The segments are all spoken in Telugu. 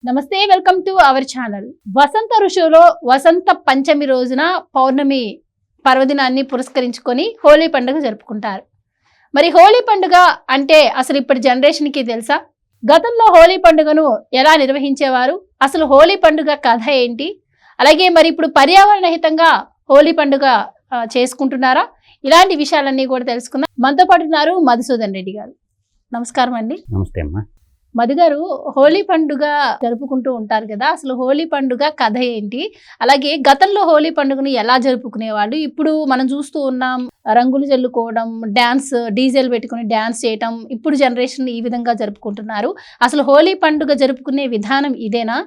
నమస్తే, వెల్కమ్ టు అవర్ ఛానల్. వసంత ఋషువులో వసంత పంచమి రోజున పౌర్ణమి పర్వదినాన్ని పురస్కరించుకొని హోలీ పండుగ జరుపుకుంటారు. మరి హోలీ పండుగ అంటే అసలు ఇప్పటి జనరేషన్కి తెలుసా? గతంలో హోలీ పండుగను ఎలా నిర్వహించేవారు? అసలు హోలీ పండుగ కథ ఏంటి? అలాగే మరి ఇప్పుడు పర్యావరణ హితంగా హోలీ పండుగ చేసుకుంటున్నారా? ఇలాంటి విషయాలన్నీ కూడా తెలుసుకుందాం. మనతో పాటు ఉన్నారు మధుసూదన్ రెడ్డి గారు. నమస్కారం అండి. నమస్తే అమ్మా. మధు గారు, హోలీ పండుగ జరుపుకుంటూ ఉంటారు కదా, అసలు హోలీ పండుగ కథ ఏంటి? అలాగే గతంలో హోలీ పండుగను ఎలా జరుపుకునేవాళ్ళు? ఇప్పుడు మనం చూస్తూ ఉన్నాం, రంగులు జల్లుకోవడం, డ్యాన్స్, డీజేలు పెట్టుకుని డ్యాన్స్ చేయటం. ఇప్పుడు జనరేషన్ ఈ విధంగా జరుపుకుంటున్నారు. అసలు హోలీ పండుగ జరుపుకునే విధానం ఇదేనా?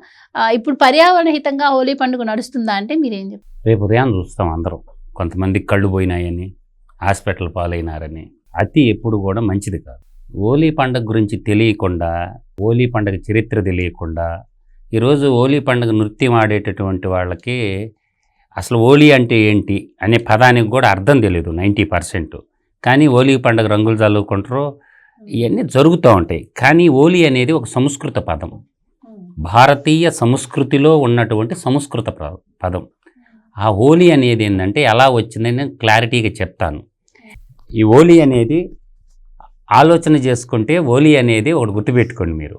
ఇప్పుడు పర్యావరణ హితంగా హోలీ పండుగ నడుస్తుందా అంటే మీరేం చెప్తారు? రేపు ఉదయం చూస్తాం అందరం, కొంతమంది కళ్ళు పోయినాయని, హాస్పిటల్ పాలైనారని. అతి ఎప్పుడు కూడా మంచిది కాదు. హోలీ పండుగ గురించి తెలియకుండా, హోలీ పండుగ చరిత్ర తెలియకుండా, ఈరోజు హోలీ పండుగ నృత్యం ఆడేటటువంటి వాళ్ళకి అసలు హోలీ అంటే ఏంటి అనే పదానికి కూడా అర్థం తెలియదు 90%. కానీ హోలీ పండుగ రంగులు చల్లుకుంటారు, ఇవన్నీ జరుగుతూ ఉంటాయి. కానీ హోలీ అనేది ఒక సంస్కృత పదం, భారతీయ సంస్కృతిలో ఉన్నటువంటి సంస్కృత పదం. ఆ హోలీ అనేది ఏంటంటే ఎలా వచ్చిందని నేను క్లారిటీగా చెప్తాను. ఈ హోలీ అనేది ఆలోచన చేసుకుంటే, హోలీ అనేది ఒకటి గుర్తుపెట్టుకోండి మీరు,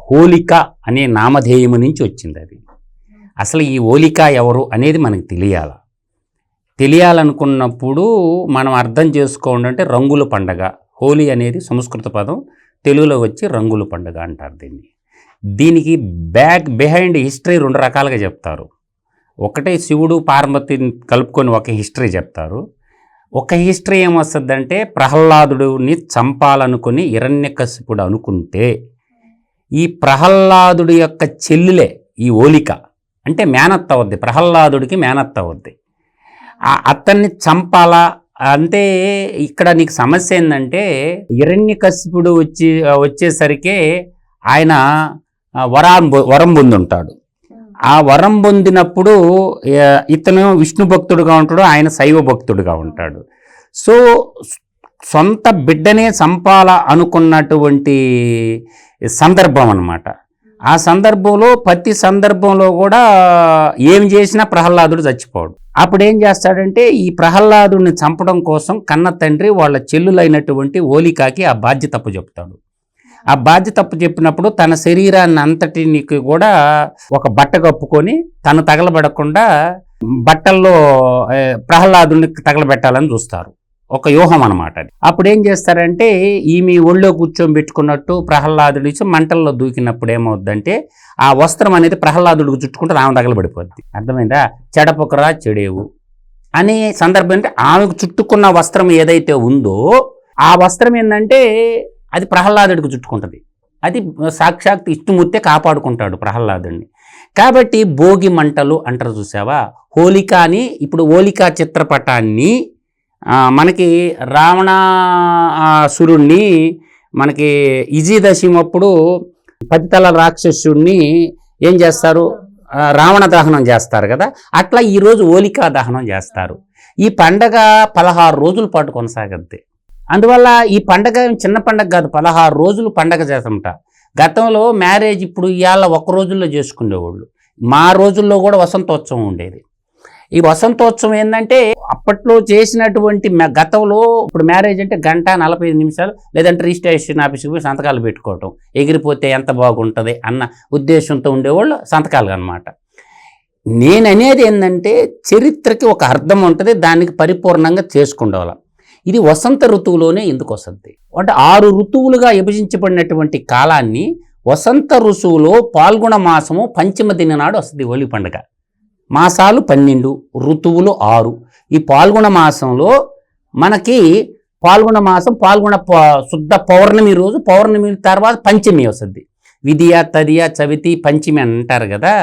హోలిక అనే నామధేయము నుంచి వచ్చింది. అది అసలు ఈ హోలిక ఎవరు అనేది మనకు తెలియాలనుకున్నప్పుడు మనం అర్థం చేసుకోండి అంటే రంగుల పండగ. హోలీ అనేది సంస్కృత పదం, తెలుగులో వచ్చి రంగుల పండుగ అంటారు దీన్ని. దీనికి బిహైండ్ హిస్టరీ రెండు రకాలుగా చెప్తారు. ఒకటే శివుడు పార్వతిని కలుపుకొని ఒక హిస్టరీ చెప్తారు. ఒక హిస్టరీ ఏమొస్తుందంటే, ప్రహ్లాదుడిని చంపాలనుకుని హిరణ్యకశిపుడు అనుకుంటే ఈ ప్రహ్లాదుడి యొక్క చెల్లిలే ఈ హోలిక, అంటే మేనత్త అవుద్ది, ప్రహ్లాదుడికి మేనత్త అవుద్ది. అతన్ని చంపాలా అంటే ఇక్కడ నీకు సమస్య ఏంటంటే, హిరణ్యకశిపుడు వచ్చేసరికి ఆయన వరం పొందుంటాడు. ఆ వరం పొందినప్పుడు ఇతను విష్ణు భక్తుడుగా ఉంటాడు, ఆయన శైవ భక్తుడుగా ఉంటాడు. సో సొంత బిడ్డనే చంపాల అనుకున్నటువంటి సందర్భం అన్నమాట. ఆ సందర్భంలో ప్రతి సందర్భంలో కూడా ఏం చేసినా ప్రహ్లాదుడు చచ్చిపోడు. అప్పుడు ఏం చేస్తాడంటే, ఈ ప్రహ్లాదుడిని చంపడం కోసం కన్న తండ్రి వాళ్ళ చెల్లులైనటువంటి హోలికాకి ఆ బాధ్యత చెప్తాడు. ఆ బాధ్యత చెప్పినప్పుడు తన శరీరాన్ని అంతటిని కూడా ఒక బట్ట కప్పుకొని తను తగలబడకుండా బట్టల్లో ప్రహ్లాదుని తగలబెట్టాలని చూస్తారు. ఒక వ్యూహం అనమాట అది. అప్పుడు ఏం చేస్తారంటే, ఈమె ఒళ్ళో కూర్చోబెట్టుకున్నట్టు ప్రహ్లాదుడి మంటల్లో దూకినప్పుడు ఏమవుద్దంటే, ఆ వస్త్రం అనేది ప్రహ్లాదుడికి చుట్టుకుంటే ఆమె తగలబడిపోద్ది. అర్థమైందా? చెడపొకరా చెడేవు అనే సందర్భం అంటే, ఆమెకు చుట్టుకున్న వస్త్రం ఏదైతే ఉందో ఆ వస్త్రం ఏంటంటే అది ప్రహ్లాదుడికి చుట్టుకుంటుంది. అది సాక్షాత్ విష్ణుమూర్తే కాపాడుకుంటాడు ప్రహ్లాదుడిని. కాబట్టి భోగి మంటలు అంటారు చూసావా, హోలికాని. ఇప్పుడు హోలికా చిత్రపటాన్ని మనకి రావణాసురుణ్ణి మనకి విజయదశమి అప్పుడు 10 తల రాక్షసుడిని ఏం చేస్తారు, రావణ దహనం చేస్తారు కదా, అట్లా ఈరోజు హోలికా దహనం చేస్తారు. ఈ పండగ 16 రోజుల పాటు కొనసాగద్ది. అందువల్ల ఈ పండగ చిన్న పండగ కాదు, 16 రోజులు పండగ చేస్తామట. గతంలో మ్యారేజ్ ఇప్పుడు ఇవాళ 1 రోజుల్లో చేసుకునేవాళ్ళు. మా రోజుల్లో కూడా వసంతోత్సవం ఉండేది. ఈ వసంతోత్సవం ఏంటంటే, అప్పట్లో చేసినటువంటి గతంలో ఇప్పుడు మ్యారేజ్ అంటే 1:45 నిమిషాలు, లేదంటే రిజిస్ట్రేషన్ ఆఫీస్కి పోయి సంతకాలు పెట్టుకోవటం, ఎగిరిపోతే ఎంత బాగుంటుంది అన్న ఉద్దేశంతో ఉండేవాళ్ళు సంతకాలు అన్నమాట. నేననేది ఏంటంటే, చరిత్రకి ఒక అర్థం ఉంటుంది, దానికి పరిపూర్ణంగా చేసుకుండేవాళ్ళ. ఇది వసంత ఋతువులోనే ఎందుకు వస్తుంది అంటే, 6 ఋతువులుగా విభజించబడినటువంటి కాలాన్ని వసంత ఋతువులో పాల్గొన మాసము పంచమ దిన నాడు వస్తుంది హోలీ పండుగ. మాసాలు 12, ఋతువులు 6. ఈ పాల్గొన మాసంలో మనకి పాల్గొన మాసం శుద్ధ పౌర్ణమి రోజు, పౌర్ణమి తర్వాత పంచమి వస్తుంది. విధియ, తదియ, చవితి, పంచమి అంటారు కదా.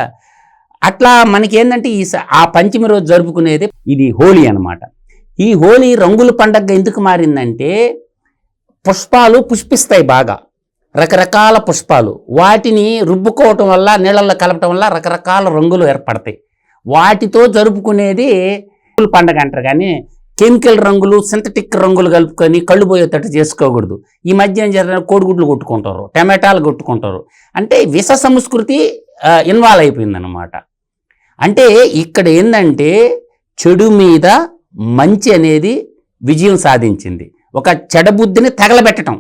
అట్లా మనకి ఏంటంటే ఆ పంచమి రోజు జరుపుకునేది ఇది హోలీ అన్నమాట. ఈ హోలీ రంగుల పండగ ఎందుకు మారిందంటే, పుష్పాలు పుష్పిస్తాయి బాగా, రకరకాల పుష్పాలు. వాటిని రుబ్బుకోవటం వల్ల, నీళ్ళల్లో కలపటం వల్ల రకరకాల రంగులు ఏర్పడతాయి. వాటితో జరుపుకునేది పండగ అంటారు. కానీ కెమికల్ రంగులు సింథటిక్ రంగులు కలుపుకొని కళ్ళు పోయేటట్టు చేసుకోకూడదు. ఈ మధ్య ఏం చేస్తారు, కోడిగుడ్లు కొట్టుకుంటారు, టమాటాలు కొట్టుకుంటారు. అంటే విష సంస్కృతి ఇన్వాల్వ్ అయిపోయిందన్నమాట. అంటే ఇక్కడ ఏంటంటే చెడు మీద మంచి అనేది విజయం సాధించింది. ఒక చెడబుద్ధిని తగలబెట్టడం,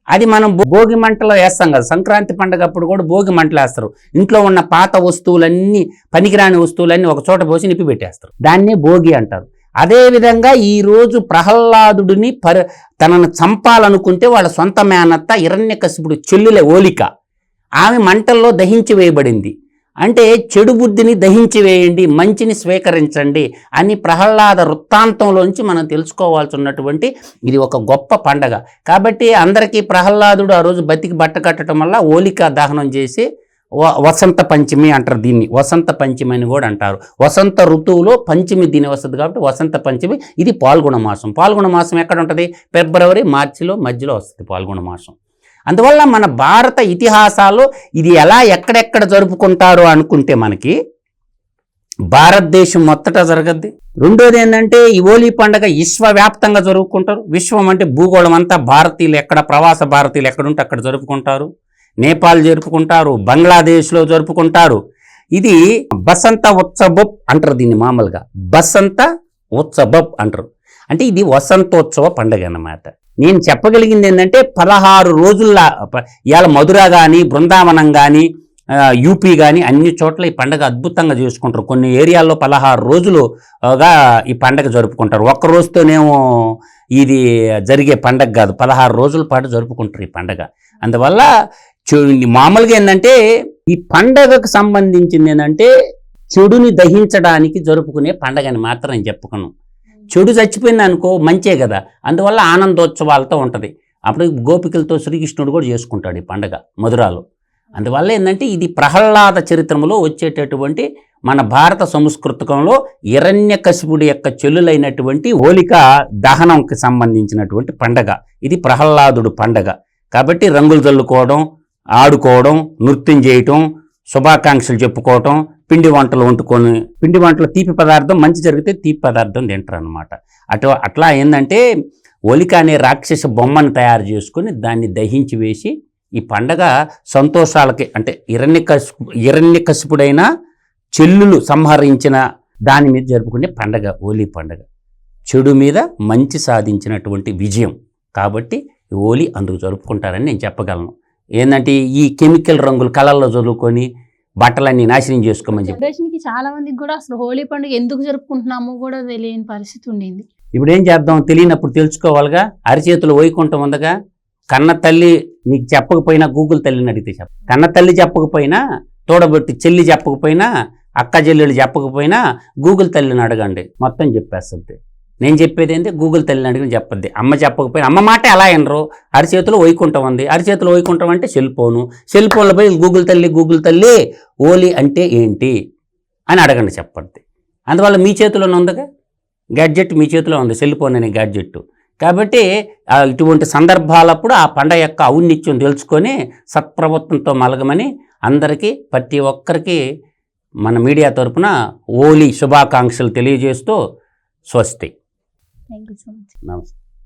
అది మనం భోగి మంటలో వేస్తాం కదా, సంక్రాంతి పండుగ అప్పుడు కూడా భోగి మంటలు వేస్తారు. ఇంట్లో ఉన్న పాత వస్తువులన్నీ, పనికిరాని వస్తువులన్నీ ఒక చోట పోసి నిప్పి పెట్టేస్తారు, దాన్ని భోగి అంటారు. అదేవిధంగా ఈరోజు ప్రహ్లాదుడిని తనను చంపాలనుకుంటే వాళ్ళ సొంత మేనత్త హిరణ్యకశిపుడు చెల్లులే హోలిక, ఆమె మంటల్లో దహించి వేయబడింది. అంటే చెడు బుద్ధిని దహించి వేయండి, మంచిని స్వీకరించండి అని ప్రహ్లాద వృత్తాంతంలోంచి మనం తెలుసుకోవాల్సి ఉన్నటువంటి ఇది ఒక గొప్ప పండగ. కాబట్టి అందరికీ ప్రహ్లాదుడు ఆ రోజు బతికి బట్ట కట్టడం వల్ల హోలికా దహనం చేసి వసంత పంచమి అంటారు, దీన్ని వసంత పంచమి అని కూడా అంటారు. వసంత ఋతువులో పంచమి దీని వస్తుంది కాబట్టి వసంత పంచమి. ఇది పాల్గొన మాసం. పాల్గొన మాసం ఎక్కడ ఉంటుంది, ఫిబ్రవరి మార్చిలో మధ్యలో వస్తుంది పాల్గొన మాసం. అందువల్ల మన భారత ఇతిహాసాల్లో ఇది ఎలా ఎక్కడెక్కడ జరుపుకుంటారు అనుకుంటే మనకి భారతదేశం మొత్తట జరగద్ది. రెండోది ఏంటంటే ఈ హోలీ పండుగ విశ్వవ్యాప్తంగా జరుపుకుంటారు. విశ్వం అంటే భూగోళం అంతా భారతీయులు ఎక్కడ, ప్రవాస భారతీయులు ఎక్కడుంటే అక్కడ జరుపుకుంటారు. నేపాల్ జరుపుకుంటారు, బంగ్లాదేశ్లో జరుపుకుంటారు. ఇది బసంత ఉత్సవం అంటారు దీన్ని, మామూలుగా బసంత ఉత్సవం అంటారు. అంటే ఇది వసంతోత్సవ పండుగ అన్నమాట. నేను చెప్పగలిగింది ఏంటంటే 16 రోజుల్లో ఇవాళ మధుర కానీ, బృందావనం కానీ, యూపీ కానీ అన్ని చోట్ల ఈ పండుగ అద్భుతంగా చేసుకుంటారు. కొన్ని ఏరియాల్లో 16 రోజులుగా ఈ పండుగ జరుపుకుంటారు. ఒక్క రోజుతోనేమో ఇది జరిగే పండగ కాదు, 16 రోజుల పాటు జరుపుకుంటారు ఈ పండగ. అందువల్ల మామూలుగా ఏంటంటే ఈ పండగకు సంబంధించింది ఏంటంటే చెడుని దహించడానికి జరుపుకునే పండగని మాత్రం నేను చెప్పుకున్నాను. చెడు చచ్చిపోయింది అనుకో మంచే కదా, అందువల్ల ఆనందోత్సవాలతో ఉంటుంది. అప్పుడు గోపికలతో శ్రీకృష్ణుడు కూడా చేసుకుంటాడు ఈ పండగ మధురాలో. అందువల్ల ఏంటంటే ఇది ప్రహ్లాద చరిత్రములో వచ్చేటటువంటి మన భారత సంస్కృతికంలో హిరణ్యకశిపుడి యొక్క చెల్లులైనటువంటి హోలిక దహనంకి సంబంధించినటువంటి పండగ. ఇది ప్రహ్లాదుడు పండగ. కాబట్టి రంగులు చల్లుకోవడం, ఆడుకోవడం, నృత్యం చేయటం, శుభాకాంక్షలు చెప్పుకోవటం, పిండి వంటలు వండుకొని, పిండి వంటలు తీపి పదార్థం, మంచి జరిగితే తీపి పదార్థం తింటారు అనమాట. అట్లా ఏంటంటే హోలిక అనే రాక్షస బొమ్మను తయారు చేసుకొని దాన్ని దహించి వేసి ఈ పండగ సంతోషాలకి, అంటే హిరణ్యకశిపుడైన చెల్లులు సంహరించిన దాని మీద జరుపుకునే పండగ హోలీ పండగ. చెడు మీద మంచి సాధించినటువంటి విజయం కాబట్టి హోలీ అందుకు జరుపుకుంటారని నేను చెప్పగలను. ఏంటంటే ఈ కెమికల్ రంగులు కళల్లో చదువుకొని బట్టలన్నీ నాశనం చేసుకోమని చెప్పి జనరేషన్కి చాలా మందికి కూడా అసలు హోలీ పండుగ ఎందుకు జరుపుకుంటున్నామో కూడా తెలియని పరిస్థితి ఉండింది. ఇప్పుడు ఏం చేద్దాం, తెలియనప్పుడు తెలుసుకోవాలిగా. అరిచేతులు వైకుంఠం ఉందగా. కన్న తల్లి నీకు చెప్పకపోయినా గూగుల్ తల్లిని అడిగితే చెప్ప, కన్న తల్లి చెప్పకపోయినా, తోడబెట్టి చెల్లి చెప్పకపోయినా, అక్క చెల్లెళ్ళు చెప్పకపోయినా గూగుల్ తల్లిని అడగండి, మొత్తం చెప్పేస్తుంది. నేను చెప్పేది ఏంటి, గూగుల్ తల్లిని అడిగిన చెప్పద్ది. అమ్మ చెప్పకపోయినా, అమ్మ మాట ఎలా వినరు. అరిచేతులు వైకుంఠం ఉంది, అరిచేతులు వైకుంఠం అంటే సెల్ ఫోన్లో పోయి గూగుల్ తల్లి హోలీ అంటే ఏంటి అని అడగండి, చెప్పద్ది. అందువల్ల మీ చేతిలోనే ఉందిగా గ్యాడ్జెట్, మీ చేతిలో ఉంది సెల్ ఫోన్ అనే గ్యాడ్జెట్. కాబట్టి ఇటువంటి సందర్భాలప్పుడు ఆ పండగ యొక్క ఔన్నిత్యం తెలుసుకొని సత్ప్రవర్తనతో మలగమని అందరికీ, ప్రతి ఒక్కరికి మన మీడియా తరపున హోలీ శుభాకాంక్షలు తెలియజేస్తూ స్వస్తి. Thank you so much. నమస్తే.